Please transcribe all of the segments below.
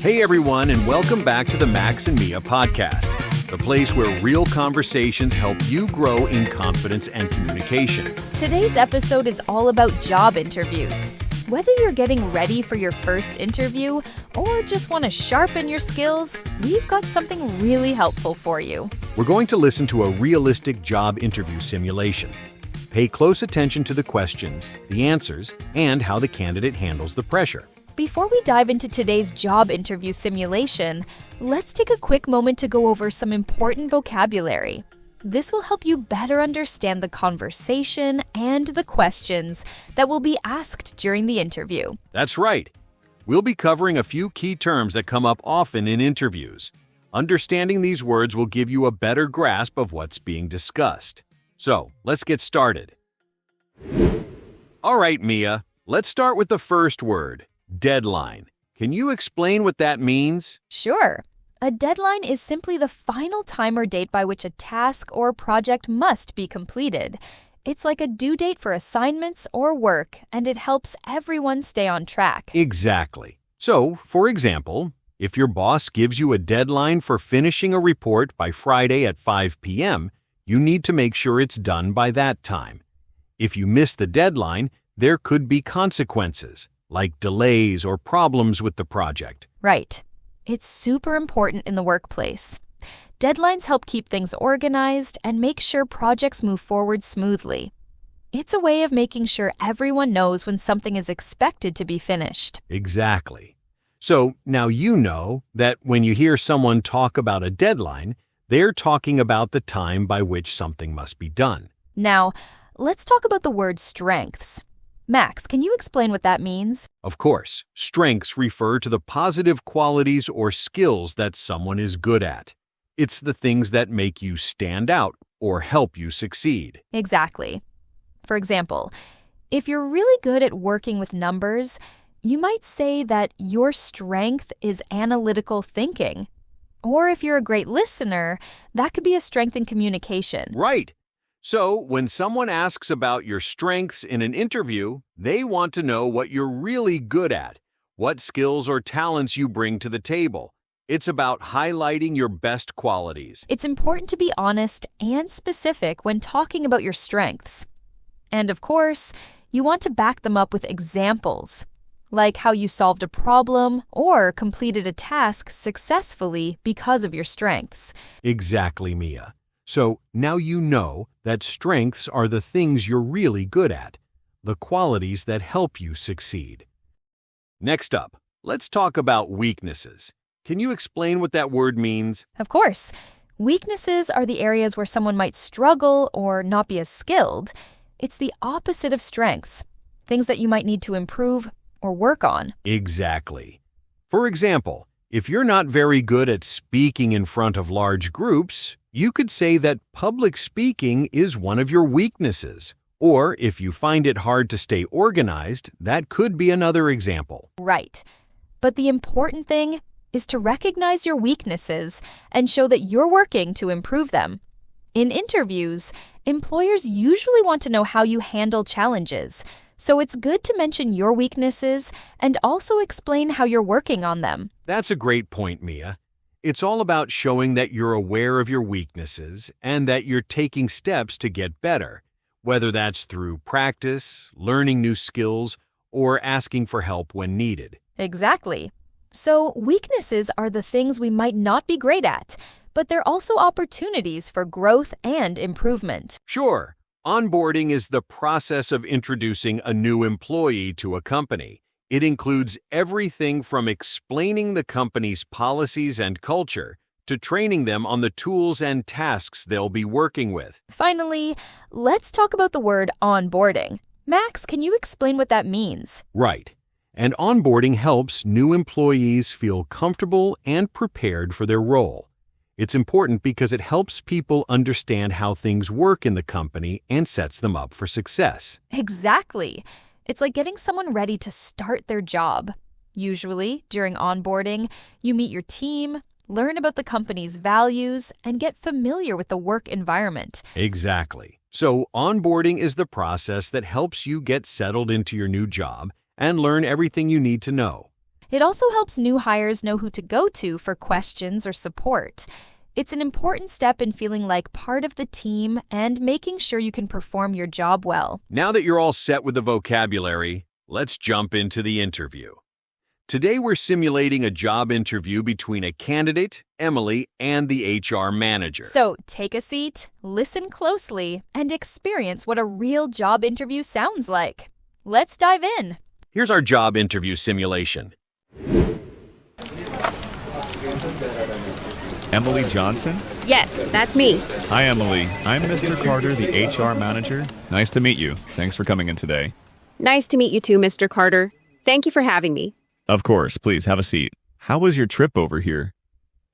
Hey everyone, and welcome back to the maxandmiapodcast, the place where real conversations help you grow in confidence and communication. Today's episode is all about job interviews. Whether you're getting ready for your first interview or just want to sharpen your skills, we've got something really helpful for you. We're going to listen to a realistic job interview simulation. Pay close attention to the questions, the answers, and how the candidate handles the pressure. Before we dive into today's job interview simulation, let's take a quick moment to go over some important vocabulary. This will help you better understand the conversation and the questions that will be asked during the interview. That's right. We'll be covering a few key terms that come up often in interviews. Understanding these words will give you a better grasp of what's being discussed. So, let's get started. All right, Mia, let's start with the first word, deadline. Can you explain what that means? Sure. A deadline is simply the final time or date by which a task or project must be completed. It's like a due date for assignments or work, and it helps everyone stay on track. Exactly. So, for example, if your boss gives you a deadline for finishing a report by Friday at 5 p.m., you need to make sure it's done by that time. If you miss the deadline, there could be consequences, like delays or problems with the project. Right. It's super important in the workplace. Deadlines help keep things organized and make sure projects move forward smoothly. It's a way of making sure everyone knows when something is expected to be finished. Exactly. So now you know that when you hear someone talk about a deadline, they're talking about the time by which something must be done. Now, let's talk about the word strengths. Max, can you explain what that means? Of course, strengths refer to the positive qualities or skills that someone is good at. It's the things that make you stand out or help you succeed. Exactly. For example, if you're really good at working with numbers, you might say that your strength is analytical thinking. Or if you're a great listener, that could be a strength in communication. Right. So, when someone asks about your strengths in an interview, they want to know what you're really good at, what skills or talents you bring to the table. It's about highlighting your best qualities. It's important to be honest and specific when talking about your strengths. And of course, you want to back them up with examples, like how you solved a problem or completed a task successfully because of your strengths. Exactly, Mia. So now you know that strengths are the things you're really good at, the qualities that help you succeed. Next up, let's talk about weaknesses. Can you explain what that word means? Of course. Weaknesses are the areas where someone might struggle or not be as skilled. It's the opposite of strengths, things that you might need to improve or work on. Exactly. For example, if you're not very good at speaking in front of large groups, you could say that public speaking is one of your weaknesses. Or if you find it hard to stay organized, that could be another example. Right. But the important thing is to recognize your weaknesses and show that you're working to improve them. In interviews, employers usually want to know how you handle challenges, so it's good to mention your weaknesses and also explain how you're working on them. That's a great point, Mia. It's all about showing that you're aware of your weaknesses and that you're taking steps to get better, whether that's through practice, learning new skills, or asking for help when needed. Exactly. So weaknesses are the things we might not be great at, but they're also opportunities for growth and improvement. Sure, onboarding is the process of introducing a new employee to a company. It includes everything from explaining the company's policies and culture to training them on the tools and tasks they'll be working with. Finally, let's talk about the word onboarding. Max, can you explain what that means? Right. And onboarding helps new employees feel comfortable and prepared for their role. It's important because it helps people understand how things work in the company and sets them up for success. Exactly. It's like getting someone ready to start their job. Usually, during onboarding, you meet your team, learn about the company's values, and get familiar with the work environment. Exactly. So, onboarding is the process that helps you get settled into your new job and learn everything you need to know. It also helps new hires know who to go to for questions or support. It's an important step in feeling like part of the team and making sure you can perform your job well. Now that you're all set with the vocabulary, let's jump into the interview. Today we're simulating a job interview between a candidate, Emily, and the HR manager. So take a seat, listen closely, and experience what a real job interview sounds like. Let's dive in. Here's our job interview simulation. Emily Johnson? Yes, that's me. Hi, Emily. I'm Mr. Carter, the HR manager. Nice to meet you. Thanks for coming in today. Nice to meet you too, Mr. Carter. Thank you for having me. Of course. Please have a seat. How was your trip over here?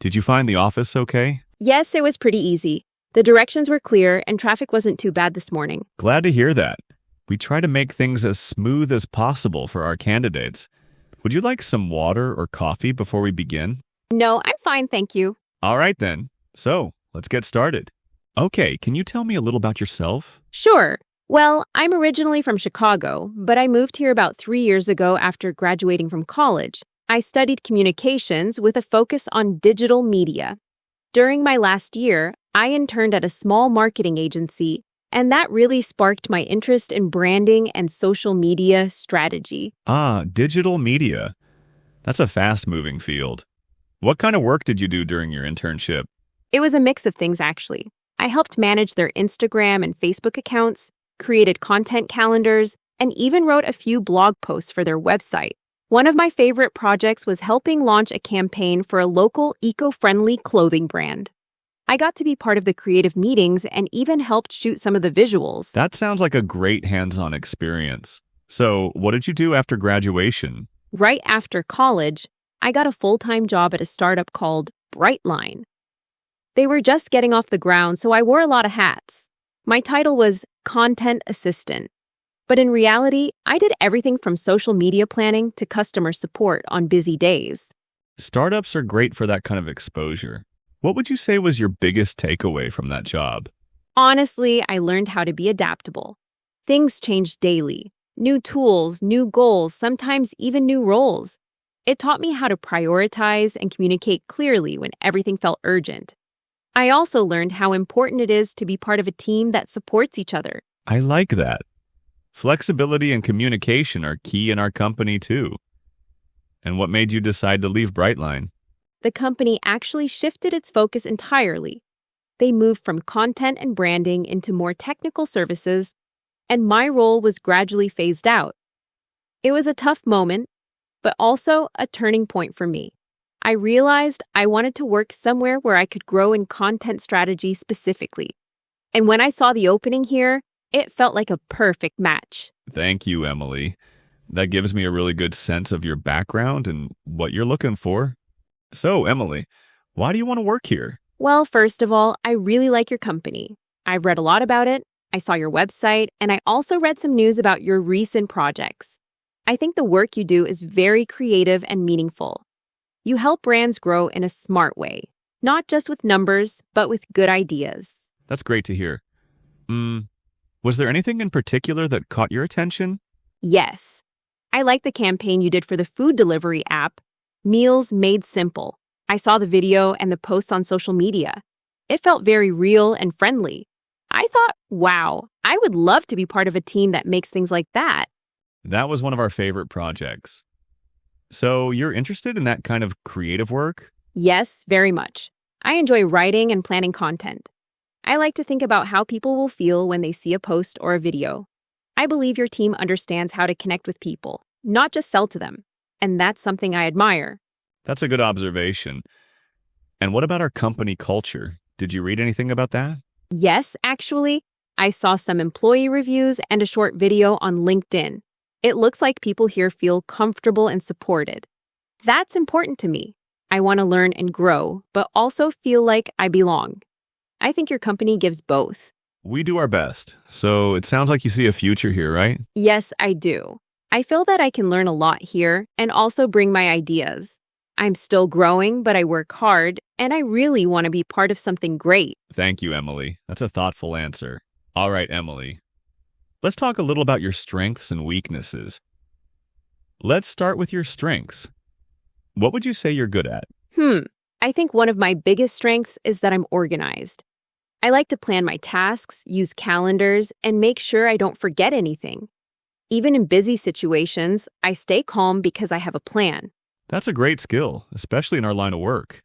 Did you find the office okay? Yes, it was pretty easy. The directions were clear and traffic wasn't too bad this morning. Glad to hear that. We try to make things as smooth as possible for our candidates. Would you like some water or coffee before we begin? No, I'm fine, thank you. All right then. So, let's get started. Okay, can you tell me a little about yourself? Sure. Well, I'm originally from Chicago, but I moved here about 3 years ago after graduating from college. I studied communications with a focus on digital media. During my last year, I interned at a small marketing agency, and that really sparked my interest in branding and social media strategy. Digital media. That's a fast-moving field. What kind of work did you do during your internship? It was a mix of things, actually. I helped manage their Instagram and Facebook accounts, created content calendars, and even wrote a few blog posts for their website. One of my favorite projects was helping launch a campaign for a local eco-friendly clothing brand. I got to be part of the creative meetings and even helped shoot some of the visuals. That sounds like a great hands-on experience. So, what did you do after graduation? Right after college, I got a full-time job at a startup called Brightline. They were just getting off the ground, so I wore a lot of hats. My title was content assistant. But in reality, I did everything from social media planning to customer support on busy days. Startups are great for that kind of exposure. What would you say was your biggest takeaway from that job? Honestly, I learned how to be adaptable. Things change daily. New tools, new goals, sometimes even new roles. It taught me how to prioritize and communicate clearly when everything felt urgent. I also learned how important it is to be part of a team that supports each other. I like that. Flexibility and communication are key in our company too. And what made you decide to leave Brightline? The company actually shifted its focus entirely. They moved from content and branding into more technical services, and my role was gradually phased out. It was a tough moment, but also a turning point for me. I realized I wanted to work somewhere where I could grow in content strategy specifically. And when I saw the opening here, it felt like a perfect match. Thank you, Emily. That gives me a really good sense of your background and what you're looking for. So, Emily, why do you want to work here? Well, first of all, I really like your company. I've read a lot about it, I saw your website, and I also read some news about your recent projects. I think the work you do is very creative and meaningful. You help brands grow in a smart way, not just with numbers, but with good ideas. That's great to hear. Was there anything in particular that caught your attention? Yes. I like the campaign you did for the food delivery app, Meals Made Simple. I saw the video and the posts on social media. It felt very real and friendly. I thought, wow, I would love to be part of a team that makes things like that. That was one of our favorite projects. So you're interested in that kind of creative work? Yes, very much. I enjoy writing and planning content. I like to think about how people will feel when they see a post or a video. I believe your team understands how to connect with people, not just sell to them. And that's something I admire. That's a good observation. And what about our company culture? Did you read anything about that? Yes, actually. I saw some employee reviews and a short video on LinkedIn. It looks like people here feel comfortable and supported. That's important to me. I want to learn and grow, but also feel like I belong. I think your company gives both. We do our best. So it sounds like you see a future here, right? Yes, I do. I feel that I can learn a lot here and also bring my ideas. I'm still growing, but I work hard, and I really want to be part of something great. Thank you, Emily. That's a thoughtful answer. All right, Emily. Let's talk a little about your strengths and weaknesses. Let's start with your strengths. What would you say you're good at? I think one of my biggest strengths is that I'm organized. I like to plan my tasks, use calendars, and make sure I don't forget anything. Even in busy situations, I stay calm because I have a plan. That's a great skill, especially in our line of work.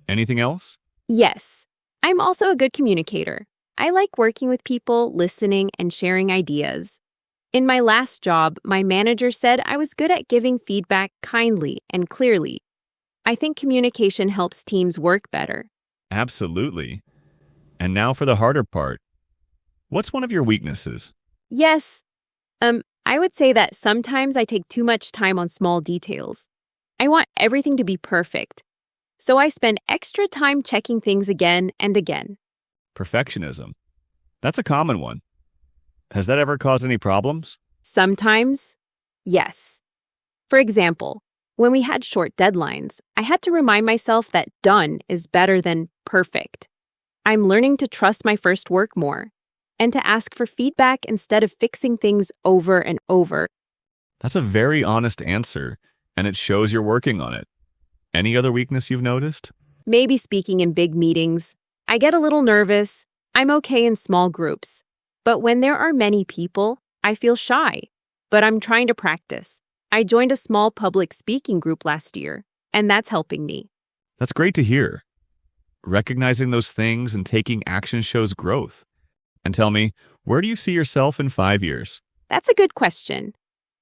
Anything else? Yes, I'm also a good communicator. I like working with people, listening, and sharing ideas. In my last job, my manager said I was good at giving feedback kindly and clearly. I think communication helps teams work better. Absolutely. And now for the harder part. What's one of your weaknesses? Yes, I would say that sometimes I take too much time on small details. I want everything to be perfect. So I spend extra time checking things again and again. Perfectionism. That's a common one. Has that ever caused any problems? Sometimes, yes. For example, when we had short deadlines, I had to remind myself that done is better than perfect. I'm learning to trust my first work more and to ask for feedback instead of fixing things over and over. That's a very honest answer, and it shows you're working on it. Any other weakness you've noticed? Maybe speaking in big meetings. I get a little nervous. I'm okay in small groups. But when there are many people, I feel shy. But I'm trying to practice. I joined a small public speaking group last year, and that's helping me. That's great to hear. Recognizing those things and taking action shows growth. And tell me, where do you see yourself in 5 years? That's a good question.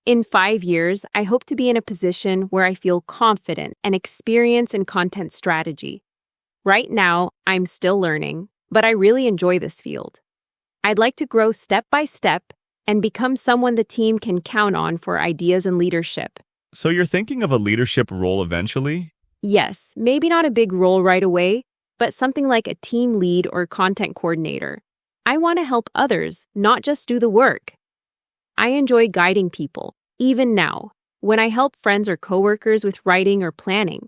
In 5 years, I hope to be in a position where I feel confident and experienced in content strategy. Right now, I'm still learning, but I really enjoy this field. I'd like to grow step by step and become someone the team can count on for ideas and leadership. So you're thinking of a leadership role eventually? Yes, maybe not a big role right away, but something like a team lead or content coordinator. I want to help others, not just do the work. I enjoy guiding people, even now, when I help friends or coworkers with writing or planning.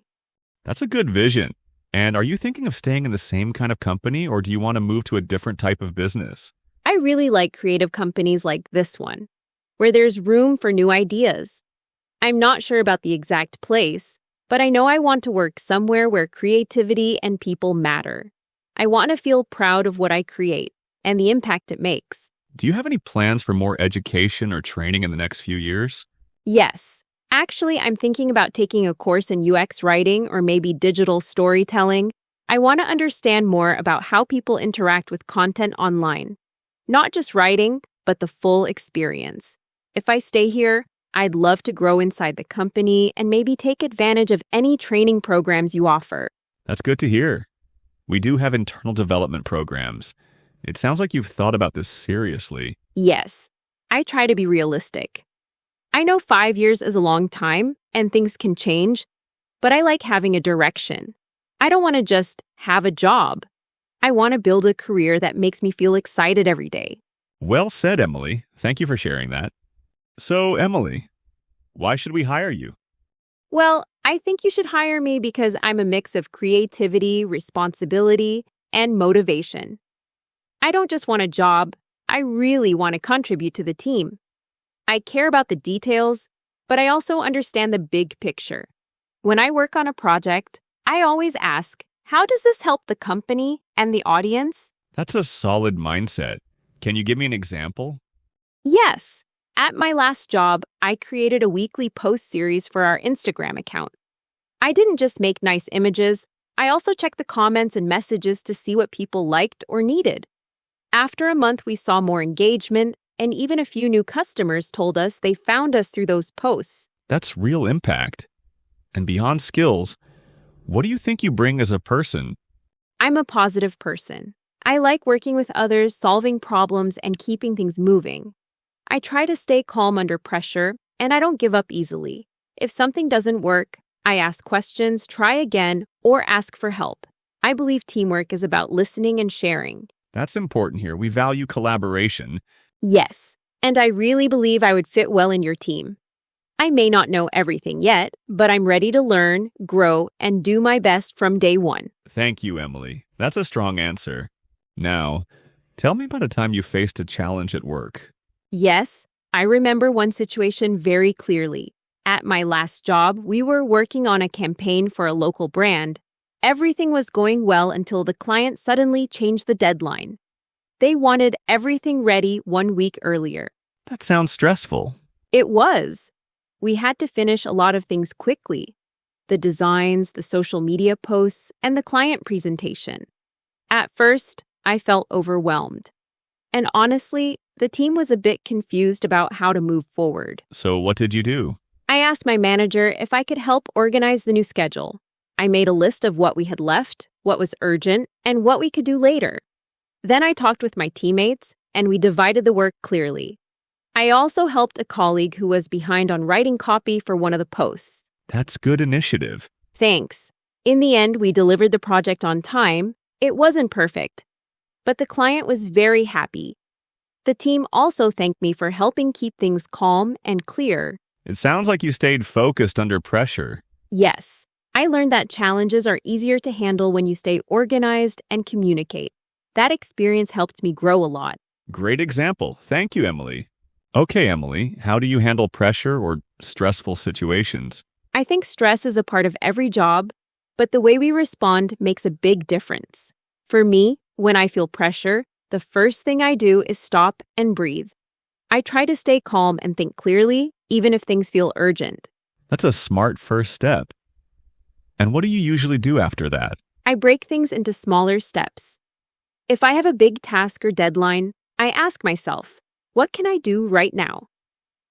That's a good vision. And are you thinking of staying in the same kind of company, or do you want to move to a different type of business? I really like creative companies like this one, where there's room for new ideas. I'm not sure about the exact place, but I know I want to work somewhere where creativity and people matter. I want to feel proud of what I create and the impact it makes. Do you have any plans for more education or training in the next few years? Yes. Actually, I'm thinking about taking a course in UX writing or maybe digital storytelling. I want to understand more about how people interact with content online. Not just writing, but the full experience. If I stay here, I'd love to grow inside the company and maybe take advantage of any training programs you offer. That's good to hear. We do have internal development programs. It sounds like you've thought about this seriously. Yes, I try to be realistic. I know 5 years is a long time and things can change, but I like having a direction. I don't want to just have a job. I want to build a career that makes me feel excited every day. Well said, Emily. Thank you for sharing that. So, Emily, why should we hire you? Well, I think you should hire me because I'm a mix of creativity, responsibility, and motivation. I don't just want a job. I really want to contribute to the team. I care about the details, but I also understand the big picture. When I work on a project, I always ask, how does this help the company and the audience? That's a solid mindset. Can you give me an example? Yes. At my last job, I created a weekly post series for our Instagram account. I didn't just make nice images, I also checked the comments and messages to see what people liked or needed. After a month, we saw more engagement, and even a few new customers told us they found us through those posts. That's real impact. And beyond skills, what do you think you bring as a person? I'm a positive person. I like working with others, solving problems, and keeping things moving. I try to stay calm under pressure, and I don't give up easily. If something doesn't work, I ask questions, try again, or ask for help. I believe teamwork is about listening and sharing. That's important here. We value collaboration. Yes, and I really believe I would fit well in your team. I may not know everything yet, but I'm ready to learn, grow, and do my best from day one. Thank you, Emily. That's a strong answer. Now, tell me about a time you faced a challenge at work. Yes, I remember one situation very clearly. At my last job, we were working on a campaign for a local brand. Everything was going well until the client suddenly changed the deadline. They wanted everything ready 1 week earlier. That sounds stressful. It was. We had to finish a lot of things quickly. The designs, the social media posts, and the client presentation. At first, I felt overwhelmed. And honestly, the team was a bit confused about how to move forward. So what did you do? I asked my manager if I could help organize the new schedule. I made a list of what we had left, what was urgent, and what we could do later. Then I talked with my teammates, and we divided the work clearly. I also helped a colleague who was behind on writing copy for one of the posts. That's good initiative. Thanks. In the end, we delivered the project on time. It wasn't perfect, but the client was very happy. The team also thanked me for helping keep things calm and clear. It sounds like you stayed focused under pressure. Yes, I learned that challenges are easier to handle when you stay organized and communicate. That experience helped me grow a lot. Great example. Thank you, Emily. Okay, Emily, how do you handle pressure or stressful situations? I think stress is a part of every job, but the way we respond makes a big difference. For me, when I feel pressure, the first thing I do is stop and breathe. I try to stay calm and think clearly, even if things feel urgent. That's a smart first step. And what do you usually do after that? I break things into smaller steps. If I have a big task or deadline, I ask myself, what can I do right now?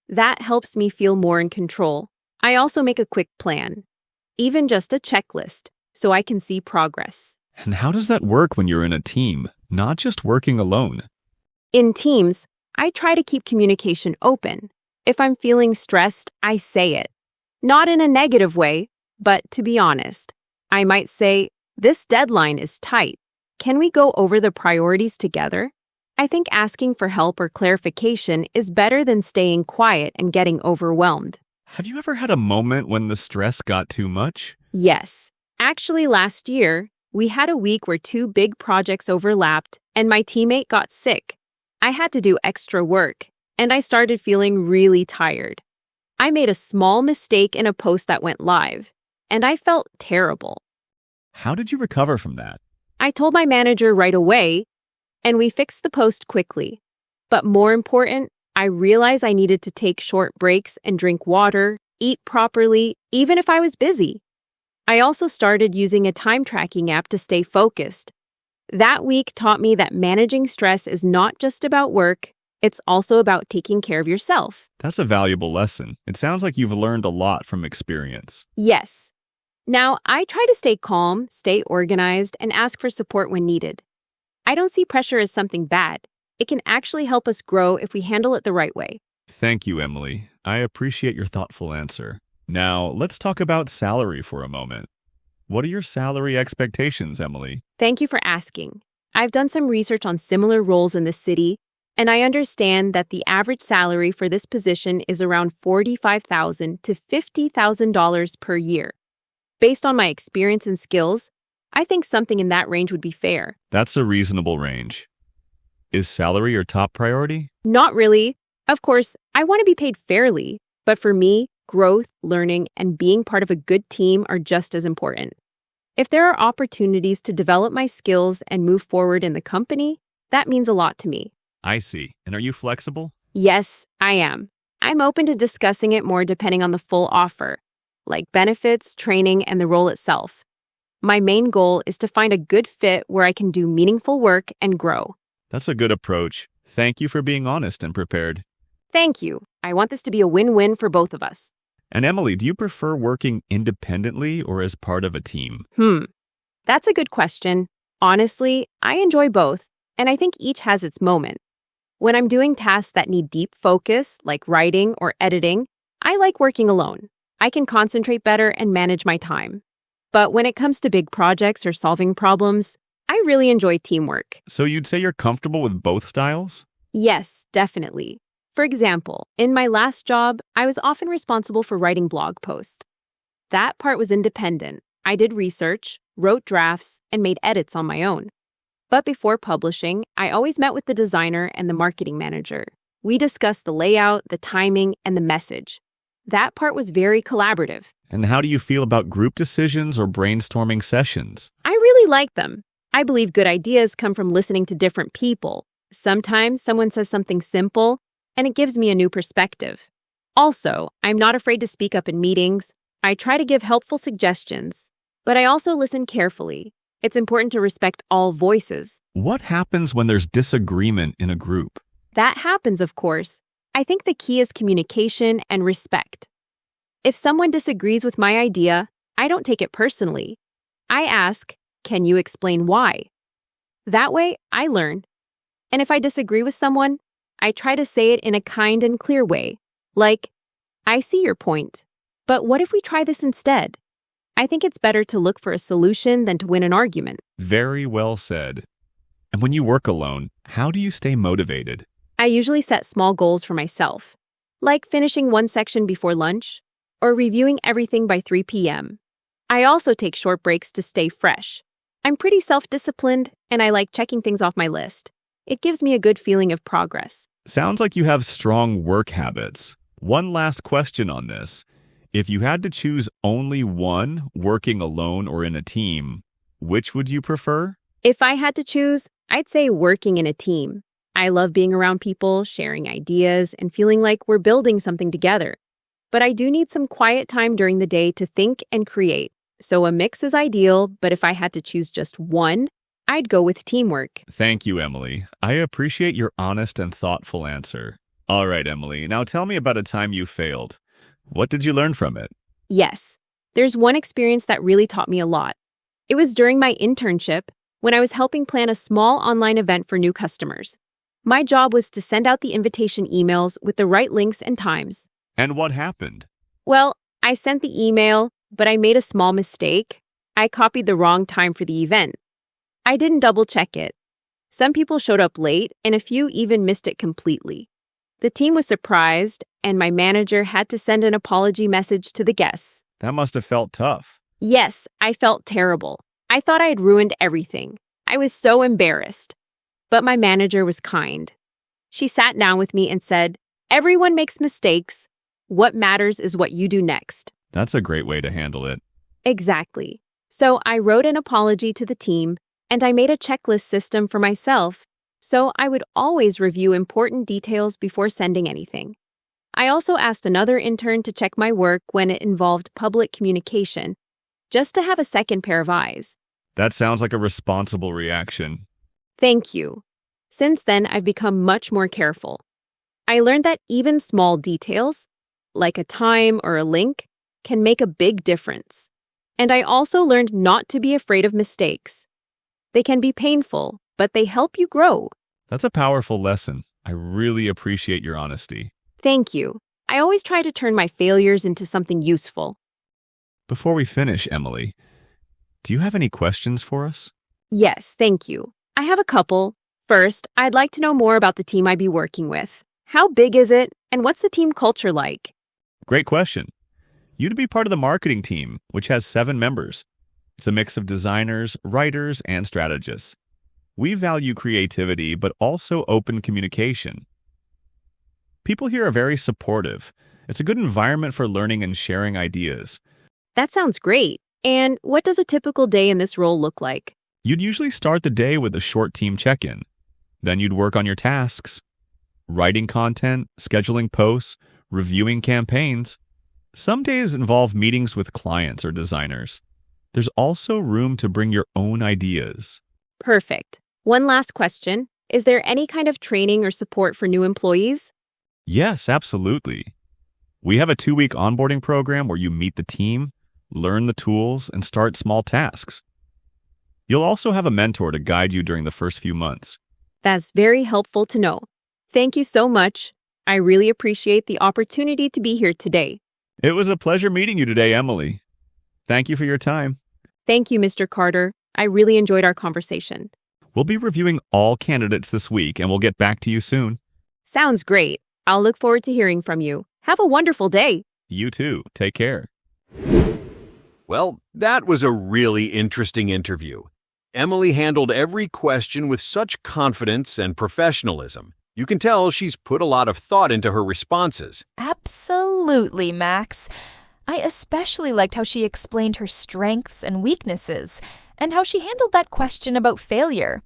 That helps me feel more in control. I also make a quick plan, even just a checklist, so I can see progress. And how does that work when you're in a team, not just working alone? In teams, I try to keep communication open. If I'm feeling stressed, I say it. Not in a negative way, but to be honest, I might say, this deadline is tight. Can we go over the priorities together? I think asking for help or clarification is better than staying quiet and getting overwhelmed. Have you ever had a moment when the stress got too much? Yes. Actually, last year, we had a week where 2 big projects overlapped and my teammate got sick. I had to do extra work, and I started feeling really tired. I made a small mistake in a post that went live, and I felt terrible. How did you recover from that? I told my manager right away, and we fixed the post quickly. But more important, I realized I needed to take short breaks and drink water, eat properly, even if I was busy. I also started using a time tracking app to stay focused. That week taught me that managing stress is not just about work, it's also about taking care of yourself. That's a valuable lesson. It sounds like you've learned a lot from experience. Yes. Now, I try to stay calm, stay organized, and ask for support when needed. I don't see pressure as something bad. It can actually help us grow if we handle it the right way. Thank you, Emily. I appreciate your thoughtful answer. Now, let's talk about salary for a moment. What are your salary expectations, Emily? Thank you for asking. I've done some research on similar roles in the city, and I understand that the average salary for this position is around $45,000 to $50,000 per year. Based on my experience and skills, I think something in that range would be fair. That's a reasonable range. Is salary your top priority? Not really. Of course, I want to be paid fairly, but for me, growth, learning, and being part of a good team are just as important. If there are opportunities to develop my skills and move forward in the company, that means a lot to me. I see. And are you flexible? Yes, I am. I'm open to discussing it more depending on the full offer, like benefits, training, and the role itself. My main goal is to find a good fit where I can do meaningful work and grow. That's a good approach. Thank you for being honest and prepared. Thank you. I want this to be a win-win for both of us. And Emily, do you prefer working independently or as part of a team? That's a good question. Honestly, I enjoy both, and I think each has its moment. When I'm doing tasks that need deep focus, like writing or editing, I like working alone. I can concentrate better and manage my time. But when it comes to big projects or solving problems, I really enjoy teamwork. So you'd say you're comfortable with both styles? Yes, definitely. For example, in my last job, I was often responsible for writing blog posts. That part was independent. I did research, wrote drafts, and made edits on my own. But before publishing, I always met with the designer and the marketing manager. We discussed the layout, the timing, and the message. That part was very collaborative. And how do you feel about group decisions or brainstorming sessions? I really like them. I believe good ideas come from listening to different people. Sometimes someone says something simple, and it gives me a new perspective. Also, I'm not afraid to speak up in meetings. I try to give helpful suggestions, but I also listen carefully. It's important to respect all voices. What happens when there's disagreement in a group? That happens, of course. I think the key is communication and respect. If someone disagrees with my idea, I don't take it personally. I ask, can you explain why? That way, I learn. And if I disagree with someone, I try to say it in a kind and clear way, like, I see your point, but what if we try this instead? I think it's better to look for a solution than to win an argument. Very well said. And when you work alone, how do you stay motivated? I usually set small goals for myself, like finishing one section before lunch or reviewing everything by 3 p.m. I also take short breaks to stay fresh. I'm pretty self-disciplined, and I like checking things off my list. It gives me a good feeling of progress. Sounds like you have strong work habits. One last question on this. If you had to choose only one, working alone or in a team, which would you prefer? If I had to choose, I'd say working in a team. I love being around people, sharing ideas, and feeling like we're building something together. But I do need some quiet time during the day to think and create. So a mix is ideal, but if I had to choose just one, I'd go with teamwork. Thank you, Emily. I appreciate your honest and thoughtful answer. All right, Emily, now tell me about a time you failed. What did you learn from it? Yes, there's one experience that really taught me a lot. It was during my internship when I was helping plan a small online event for new customers. My job was to send out the invitation emails with the right links and times. And what happened? Well, I sent the email, but I made a small mistake. I copied the wrong time for the event. I didn't double-check it. Some people showed up late, and a few even missed it completely. The team was surprised, and my manager had to send an apology message to the guests. That must have felt tough. Yes, I felt terrible. I thought I had ruined everything. I was so embarrassed. But my manager was kind. She sat down with me and said, "Everyone makes mistakes. What matters is what you do next." That's a great way to handle it. Exactly. So I wrote an apology to the team, and I made a checklist system for myself, so I would always review important details before sending anything. I also asked another intern to check my work when it involved public communication, just to have a second pair of eyes. That sounds like a responsible reaction. Thank you. Since then, I've become much more careful. I learned that even small details, like a time or a link, can make a big difference. And I also learned not to be afraid of mistakes. They can be painful, but they help you grow. That's a powerful lesson. I really appreciate your honesty. Thank you. I always try to turn my failures into something useful. Before we finish, Emily, do you have any questions for us? Yes, thank you. I have a couple. First, I'd like to know more about the team I'd be working with. How big is it, and what's the team culture like? Great question. You'd be part of the marketing team, which has 7 members. It's a mix of designers, writers, and strategists. We value creativity, but also open communication. People here are very supportive. It's a good environment for learning and sharing ideas. That sounds great. And what does a typical day in this role look like? You'd usually start the day with a short team check-in. Then you'd work on your tasks, writing content, scheduling posts, reviewing campaigns. Some days involve meetings with clients or designers. There's also room to bring your own ideas. Perfect. One last question. Is there any kind of training or support for new employees? Yes, absolutely. We have a 2-week onboarding program where you meet the team, learn the tools, and start small tasks. You'll also have a mentor to guide you during the first few months. That's very helpful to know. Thank you so much. I really appreciate the opportunity to be here today. It was a pleasure meeting you today, Emily. Thank you for your time. Thank you, Mr. Carter. I really enjoyed our conversation. We'll be reviewing all candidates this week, and we'll get back to you soon. Sounds great. I'll look forward to hearing from you. Have a wonderful day. You too. Take care. Well, that was a really interesting interview. Emily handled every question with such confidence and professionalism. You can tell she's put a lot of thought into her responses. Absolutely, Max. I especially liked how she explained her strengths and weaknesses, and how she handled that question about failure.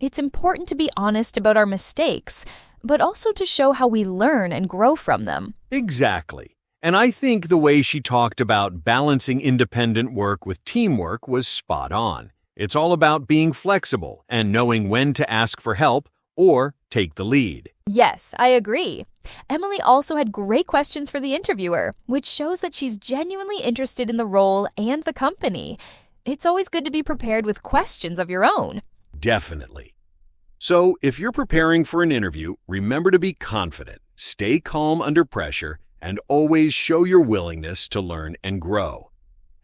It's important to be honest about our mistakes, but also to show how we learn and grow from them. Exactly. And I think the way she talked about balancing independent work with teamwork was spot on. It's all about being flexible and knowing when to ask for help or take the lead. Yes, I agree. Emily also had great questions for the interviewer, which shows that she's genuinely interested in the role and the company. It's always good to be prepared with questions of your own. Definitely. So, if you're preparing for an interview, remember to be confident, stay calm under pressure, and always show your willingness to learn and grow.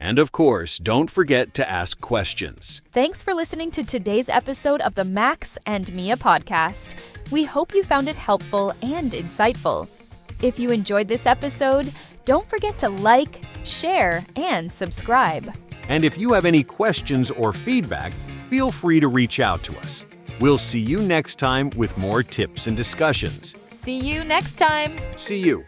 And of course, don't forget to ask questions. Thanks for listening to today's episode of the Max and Mia podcast. We hope you found it helpful and insightful. If you enjoyed this episode, don't forget to like, share, and subscribe. And if you have any questions or feedback, feel free to reach out to us. We'll see you next time with more tips and discussions. See you next time. See you.